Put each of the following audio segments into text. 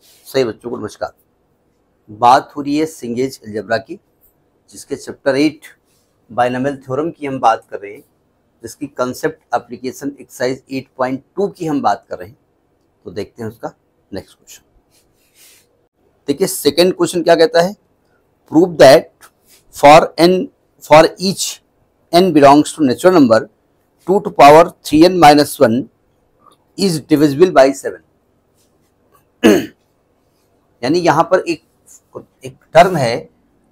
सही बच्चों को नमस्कार। बात हो रही है सिंगेज अलजेब्रा की, जिसके चैप्टर 8 बाइनोमियल थ्योरम की हम बात कर रहे हैं, जिसकी कंसेप्ट एप्लीकेशन एक्सरसाइज 8.2 की हम बात कर रहे हैं। तो देखते हैं उसका नेक्स्ट क्वेश्चन। देखिए सेकेंड क्वेश्चन क्या कहता है, prove that for each n belongs to natural number 2 to power 3n minus 1 is divisible by 7। यानी यहां पर एक टर्म है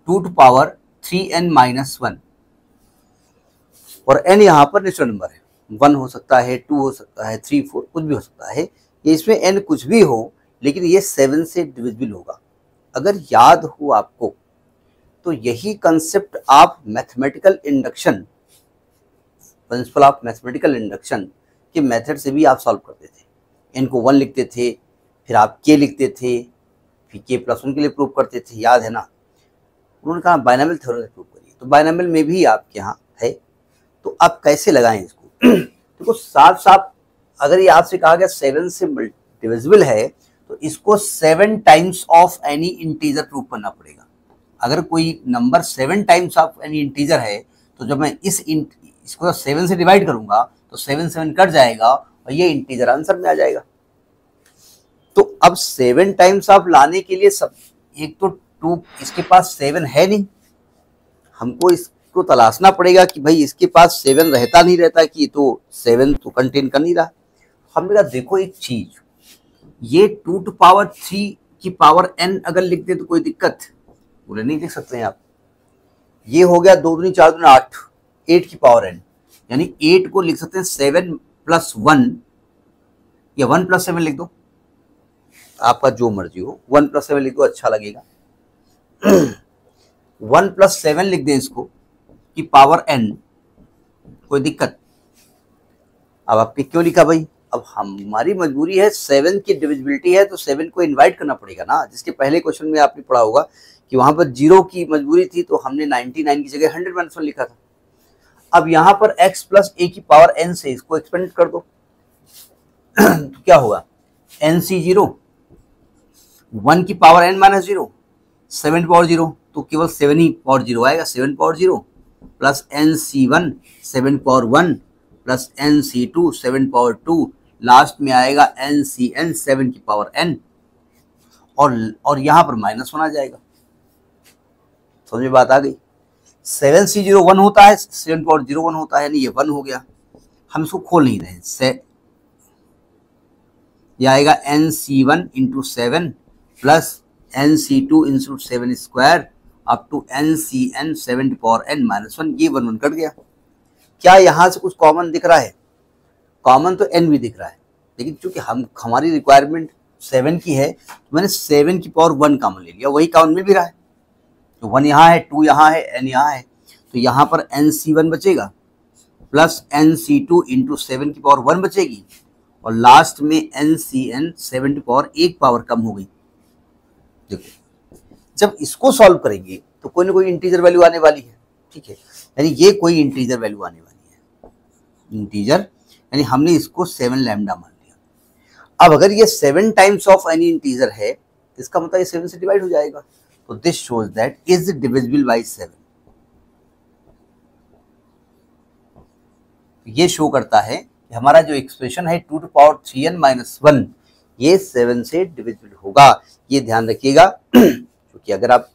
2 to power 3n minus 1 और n यहां पर नेचुरल नंबर है। 1 हो सकता है, 2 हो सकता है, 3, 4 कुछ भी हो सकता है। ये इसमें n कुछ भी हो, लेकिन ये 7 से डिविजिबल होगा। अगर याद हो आपको तो यही कंसेप्ट आप mathematical induction, principle of mathematical induction के मेथड से भी आप सॉल्व करते थे। n को 1 लिखते थे, फिर आप k लिखते थे, फिर k+1 के लिए प्रूव करते थे, याद है ना। उन्होंने कहा बाइनोमियल थ्योरम से प्रूव करिए, तो बाइनोमियल में भी आपके यहाँ है। तो आप कैसे लगाएं इसको? देखो साफ साफ अगर ये आपसे कहा गया 7 से डिविजिबल है तो इसको 7 times of any integer prove करना पड़ेगा। अगर कोई number 7 times of any integer है तो जब मैं इसको 7 से डिवाइड करूंगा तो 7 कट जाएगा और ये इंटीजर आंसर में आ जाएगा। तो अब 7 टाइम्स ऑफ लाने के लिए सब एक तो 2 इसके पास 7 है नहीं, हमको इसको तलाशना पड़ेगा कि भाई इसके पास 7 रहता नहीं रहता कि तो 7 तो कंटेन कर नहीं रहा। हमने कहा देखो एक चीज, ये 2 to power 3 की पावर n अगर लिख दे तो कोई दिक्कत? बोले नहीं लिख सकते हैं आप। ये हो गया 2 दूनी 4 दूनी 8, 8 की पावर n, यानी 8 को लिख सकते हैं 7 + 1 या 1 + 7 लिख दो, आपका जो मर्जी हो। 1 + 7 लिख दो, अच्छा लगेगा। 1 + 7 लिख दें इसको कि पावर n, कोई दिक्कत? अब आपने क्यों लिखा भाई? अब हमारी मजबूरी है, 7 की डिविजिबिलिटी है तो 7 को इनवाइट करना पड़ेगा ना। जिसके पहले क्वेश्चन में आपने पढ़ा होगा कि वहां पर 0 की मजबूरी थी तो हमने 99 की जगह 100 - 1 लिखा था। अब यहां पर x + a की पावर n से इसको एक्सपेंड कर दो तो क्या होगा? nc0, 1 की पावर n - 0, 7 पावर 0, तो केवल 7 ही पावर 0 आएगा। 7 power 0 plus nc1 7 power 1 plus nc2 7 power 2, last में आएगा ncn 7 की पावर n और यहां पर -1 आ जाएगा। समझ में बात आ गई? 7c0 1 होता है, 7 पावर 0 1 होता है, यानी ये 1 हो गया। हम इसको खोल नहीं रहे। ये आएगा nc1 × 7 plus nc2 × 7 square up to ncn 7 की पावर n -1। ये 1 1 कट गया। क्या यहां से कुछ कॉमन दिख रहा है? कॉमन तो n भी दिख रहा है, लेकिन चूंकि हमारी रिक्वायरमेंट 7 की है तो मैंने 7 की पावर 1 कॉमन ले लिया, वही कॉमन मिल भी रहा है। तो 1 यहाँ है, 2 यहाँ है, n यहाँ है, तो यहाँ पर nc1 बचेगा प्लस nc2 × 7 की पावर 1 बचेगी और लास्ट में ncn 7 की पावर 1 पावर कम हो गई। देखो जब इसको सॉल्व करेंगे तो कोई ना कोई इंटीजर वैल्यू आने वाली है, ठीक है। यानी ये कोई इंटीजर वैल्यू आने वाली है, इंटीजर, यानी हमने इसको 7 लैम्डा मान लिया। अब अगर ये 7 टाइम्स ऑफ एनी इंटीजर है तो इसका मतलब ये 7 से डिवाइड हो जाएगा। तो this shows that is divisible by 7। ये शो करता है कि हमारा जो एक्सप्रेशन है 2 to power 3n - 1 ये 7 से डिविजिबल होगा। ये ध्यान रखिएगा क्योंकि अगर आप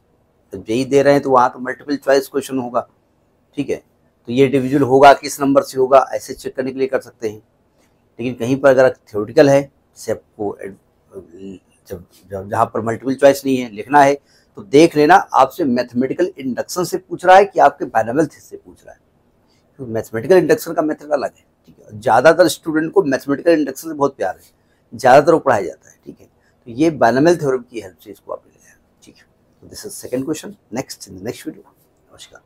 जेई दे रहे हैं तो वहां तो मल्टीपल चॉइस क्वेश्चन होगा, ठीक है। तो ये डिविजिबल होगा किस नंबर से होगा, ऐसे चेक करने के लिए कर सकते हैं। लेकिन कहीं पर अगर थ्योरेटिकल है, जैसे आपको जहाँ पर मल्टीपल चॉइस नहीं है, लिखना है, तो देख लेना आपसे मैथमेटिकल इंडक्शन से पूछ रहा है कि आपके बाइनोमियल से पूछ रहा है। तो मैथमेटिकल इंडक्शन का मेथड अलग है, ठीक है। ज़्यादातर स्टूडेंट को मैथमेटिकल इंडक्शन से बहुत प्यार है, ज़्यादातर वो पढ़ाया जाता है, ठीक है। तो ये बाइनोमियल थ्योरम की हेल्प से इसको आप ले, ठीक है। This is second question. Next in the next video. नमस्कार।